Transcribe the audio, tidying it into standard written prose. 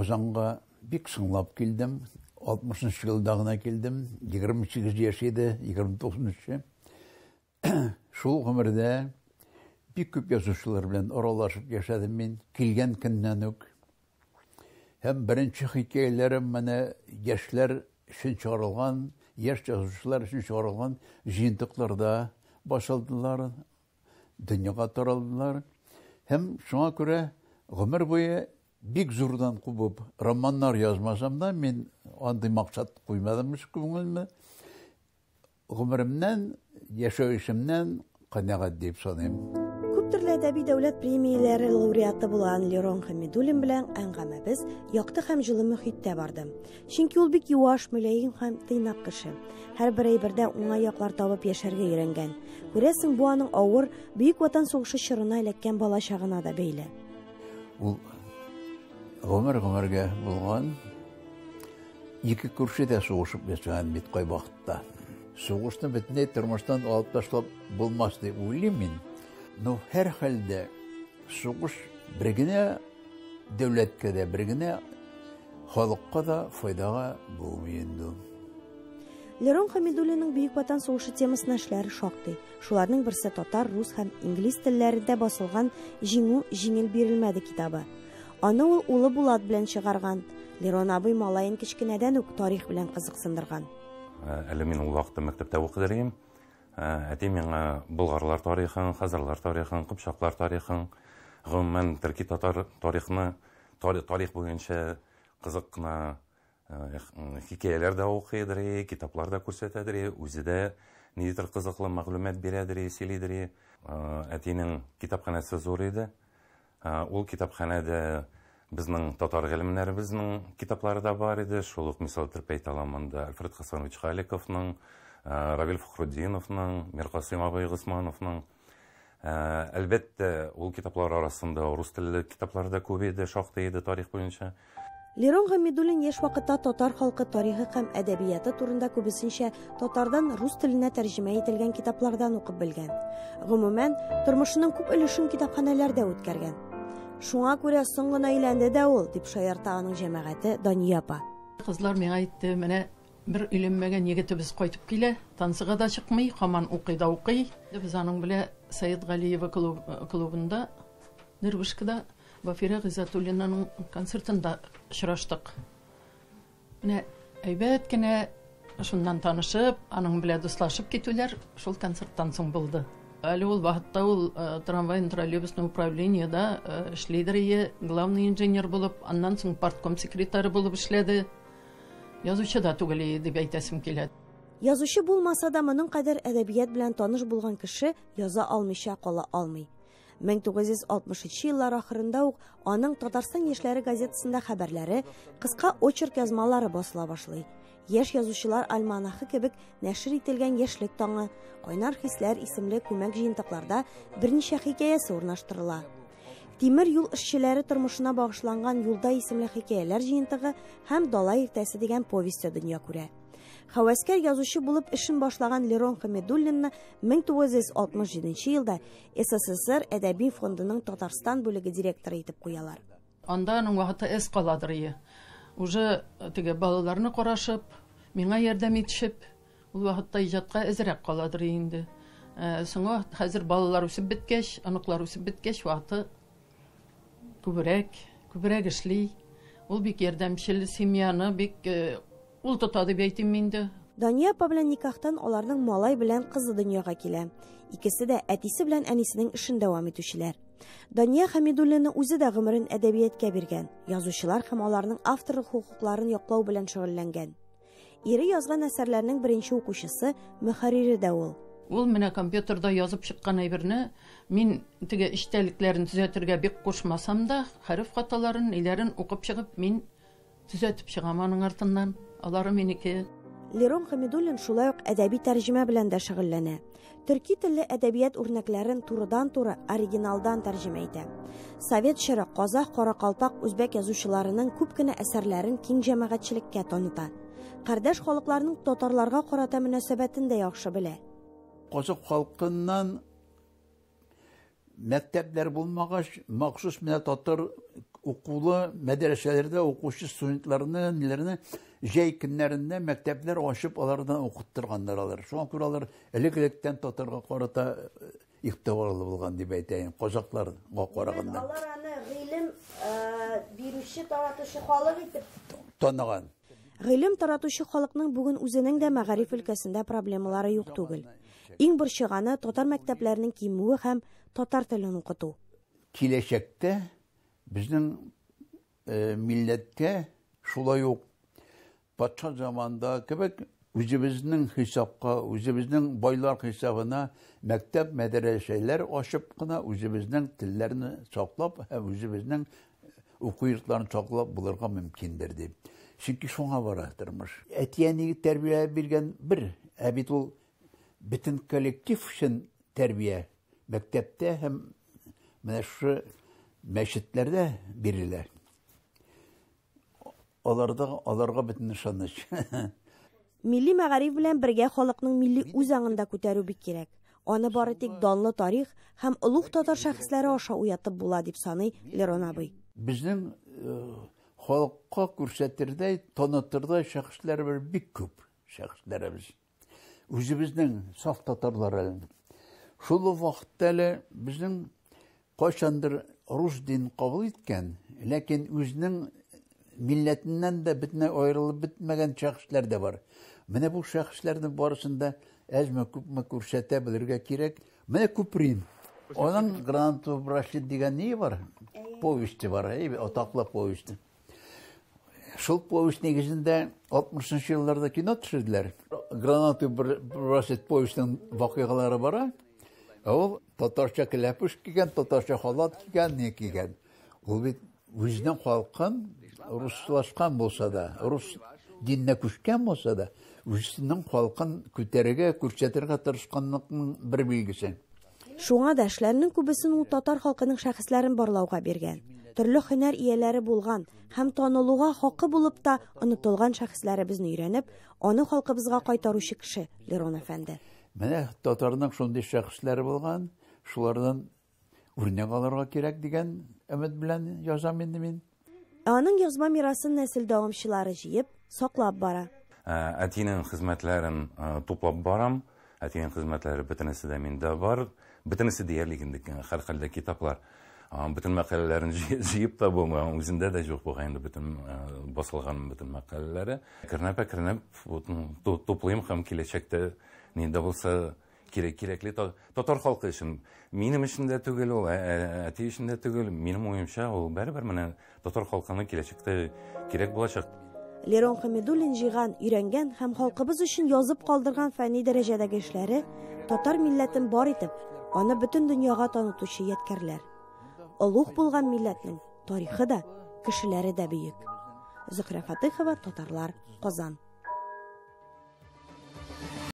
Kozan'a bik sınlap geldim. 60. yıldağına geldim. 28 yaş edi, 29. Şul ömürde bir köp yazışçılar bilen oralaşıp yaşadım ben. Kilgen günden ök. Hem birinci hikayelerim bana yaşlar için çağrılgan, yaş yazışçılar için çağrılgan jiyintiklarda başladılar. Dünyaya taraldılar. Hem şuna göre ömür boyu bik zordan kubup romanlar yazmasam da men andy maksat koymadımmış көңелме. Ömrümden, yaşayışımdan kanaat deyip sanayım. Күп төрле әдәби дәүләт премияләре лауреаты булган Лерон Хәмидуллин белән әңгәмәбез якты һәм җылы мөхиттә барды. Чөнки ул бик юаш, мөлаим һәм тыйнак кеше. Һәр бер әйбердә уңай яклар табып яшәргә өйрәнгән. Күрәсең, бу аның авыр, Бөек Ватан сугышы чорына эләккән балачагына да бәйле. Ул гомергә булган ике күршедә сугышып яшәгән бит кай вакытта. Сугышны бөтенләй тормыштан алып ташлап булмас дип уйлыйм мин. Но һәр хәлдә сугыш бер генә дәүләткә дә, бер генә халыкка да файдага булмый инде. Лерон Хәмидуллинның Бөек Ватан сугышы темасына эшләре шактый. Шуларның берсе татар, рус һәм инглиз телләрендә басылган «Җиңү җиңел бирелмәде» китабы. Аны ул улы Булат белән чыгарган. Лерон абый малайын кичкенәдән үк тарих белән кызыксындырган. Әле мин ул вакытта мәктәптә укыдым. Әти миңа болгарлар тарихын, хәзерләр тарихын, кыпчаклар тарихын, гомумән төрки татар тарихны, тарих буенча кызык кына хикәяләр дә укыйдыр, китаплар да күрсәтәдер, үзе дә ниндидер кызыклы мәгълүмат бирәдер, сөйлидер. Әтинең китапханәсе зур иде. Ул китапханәдә безнең татар галимнәребезнең китаплары да бар иде. Шул ук мисал итеп әйтәләм, Альфред Хасанович Халиковның, Равил Фухруддиновның, Миркасым абый Госмановның. Әлбәттә, ул китаплар арасында рус телле китаплар да күп иде, шактый иде тарих буенча. Лерон Хәмидуллин яшь вакытта татар халкы тарихы һәм әдәбияты турында күбесенчә татардан рус теленә тәрҗемә ителгән китаплардан укып белгән. Гомумән, тормышының күп өлешен китапханәләрдә үткәргән. Шуңа күрә соң гына өйләнде дә ул, дип шаярта аның җәмәгате Дания апа. Кызлар миңа әйтте, менә бер өйләнмәгән егетебез кайтып килә, тансыга да чыкмый, һаман укый да укый. Без аның белән Саид Галиева клубында, Нервышкада, Вафира Гыйзатуллинаның концертында очраштык. Менә әйбәт кенә шуннан танышып, аның белән дуслашып китүләр шул концерттан соң булды. Әле ул вакытта ул трамвай троллейбусный управлениедә эшләйдер, главный инженер булып, аннан соң партком секретаре булып эшләде. Язучы да түгел дип әйтәсем килә. Язучы булмаса да, моның кадәр әдәбият белән таныш булган кеше яза алмыйча кала алмый. 1960 еллар ахырында ук аның Татарстан яшьләре газетасында хәбәрләре, кыска очерк язмалары басыла башлый. Яшь язучылар альманахы кебек нәшер ителгән яшьлек таңы, кайнар хисләр исемле күмәк җыентыкларда берничә хикәясе урнаштырыла. Тимер юл эшчеләре тормышына багышланган Юлда исемле хикәяләр җыентыгы һәм Дала иртәсе дигән повестьта дөнья күрә. Хәвәскәр язучы булып эшен башлаган Лерон Хәмидуллинны 1967 елда СССР әдәби фондының Татарстан бүлеге директоры итеп куялар. Анда аның вакыты эс каладыр. Уже теге балаларны карашып, миңа ярдәм итешеп, ул вакытта иҗатка әзрәк каладыр инде. Соңга хәзер балалар үсеп биткәч, аныклар үсеп биткәч, вакыты күбрәк эшли. Ул бик ярдәмчел, семьяны бик ул тотады дип әйтим инде. Дания апа белән никахтан аларның малай белән кызы дөньяга килә. Икесе дә әтисе белән әнисенең эшен дәвам итүчеләр. Дания Хәмидуллинны үзе дә гомерен әдәбиятка биргән. Язучылар һәм аларның авторлык хукукларын яклау белән шөгыльләнгән. Ире язган әсәрләрнең беренче укучысы, мөхәррире дә ул. Ул менә компьютерда язып чыккан әйберне мин теге иштәлекләрен төзәтергә бик кушмасам да, хәреф хаталарын, ниләрен укып чыгып, мин төзәтеп чыгам аның артыннан. Алары минеке. Лерон Хәмидуллин шулай ук әдәби тәрҗемә белән дә шөгыльләнә. Төрки телле әдәбият үрнәкләрен турыдан-туры оригиналдан тәрҗемә итә. Совет чоры, казах, каракалпак, үзбәк язучыларының күп кенә әсәрләрен киң җәмәгатьчелеккә таныта. Кардәш халыкларның татарларга карата мөнәсәбәтен дә яхшы белә. Казак халкыннан мәктәпләр булмагач, махсус менә татар okulu medreselerde okuşu sünetlerini, nilerini jey günlerinde mektepler açıp onlardan okutturganlar alır. Şu an kuralar elektrikten tutarga qarata ihtivarlı bulgan diye aytayım. Kozaklar qaraganda. Алар аны гыйлем бирүче, таратучы халык итеп Таныган. Гыйлем таратучы халыкның бүген үзенең дә мәгариф өлкәсендә проблемалары юк түгел. Иң борчыганы татар мәктәпләренең кимүе һәм татар телен укыту. Киләчәктә безнең милләткә шулай ук патша заманда кебек үзебезнең хисапка, үзебезнең байлар хисабына мәктәп мәдрәсәләр ачып кына үзебезнең телләрне саклап һәм үзебезнең уку йортларын саклап булырга мөмкиндер дип. Чөнки шуңа бара тормыш. Әтияне тәрбия биргән бер, ә бит ул бөтен коллектив өчен тәрбия мәктәптә һәм менә шу мәчетләрдә бирелә. Аларга бөтен ышаныч. Милли мәгариф белән бергә халыкның милли үзаңын да күтәрү бик кирәк. Аны бары тик данлы тарих һәм улуг татар шәхесләре аша уятып була дип саный Лерон абый. Безнең халыкка күрсәтергәй, танытырдай шәхесләр бик күп шәхесләребез. Үзебезнең саф татарлар. Шул вакытта әле безнең кайчандыр рус дин кабул иткән, ләкин үзенең милләтеннән дә бөтенләй аерылып бетмәгән шәхесләр дә бар. Менә бу шәхесләрнең барысында әзме күпме күрсәтә белергә кирәк. Менә Куприн. Аның Гранатов Рашид дигән ни бар? Повесте бар, атаклы повесте. Шул повесть негезендә 60-нчы елларда кино төшерделәр. Гранатов Рашид повестен вакыйгалары бара. Ул татарча кәләпүш кигән, татарча халат кигән, ни кигән. Ул бит үзенең халкын руслашкан булса да, рус диненә күчкән булса да, үзенең халкын күтәрергә, күрсәтергә тырышканлыкның бер билгесе. Шуңа да эшләрнең күбесен ул татар халкының шәхесләрен барлауга биргән. Төрле һөнәр ияләре булган һәм танылуга хакы булып та онытылган шәхесләребезне өйрәнеп, аны халкыбызга кайтаручы кеше Лерон әфәнде. Менә татарның шундый шәхесләре булган, шулардан үрнәк алырга кирәк дигән өмет белән язам инде мин. Аның язма мирасын нәсел дәвамчылары җыеп, саклап бара. Әтинең хезмәтләрен туплап барам. Әтинең хезмәтләре бөтенесе дә миндә бар. Бөтенесе диярлек инде һәр китаплар. Бөтен мәкаләләрен җыеп та булмаган, үзендә дә юк булган инде бөтен басылган бөтен мәкаләләре. Кернәп туплыйм һәм киләчәктә нидә булса кирәкле татар халкы өчен. Минем өчен дә түгел ул, әти өчен дә түгел. Минем уемча ул бәрбер менә татар халкының киләчәктә кирәк булачак. Лерон Хәмидуллин җыйган, өйрәнгән һәм халкыбыз өчен язып калдырган фәнни дәрәҗәдәге эшләре татар милләтен бар итеп, аны бөтен дөньяга танытучы ядкәрләр. Улуг булган милләтнең тарихы да, кешеләре дә бөек. Зөһрә Фатыйхова, Татарлар, Казан.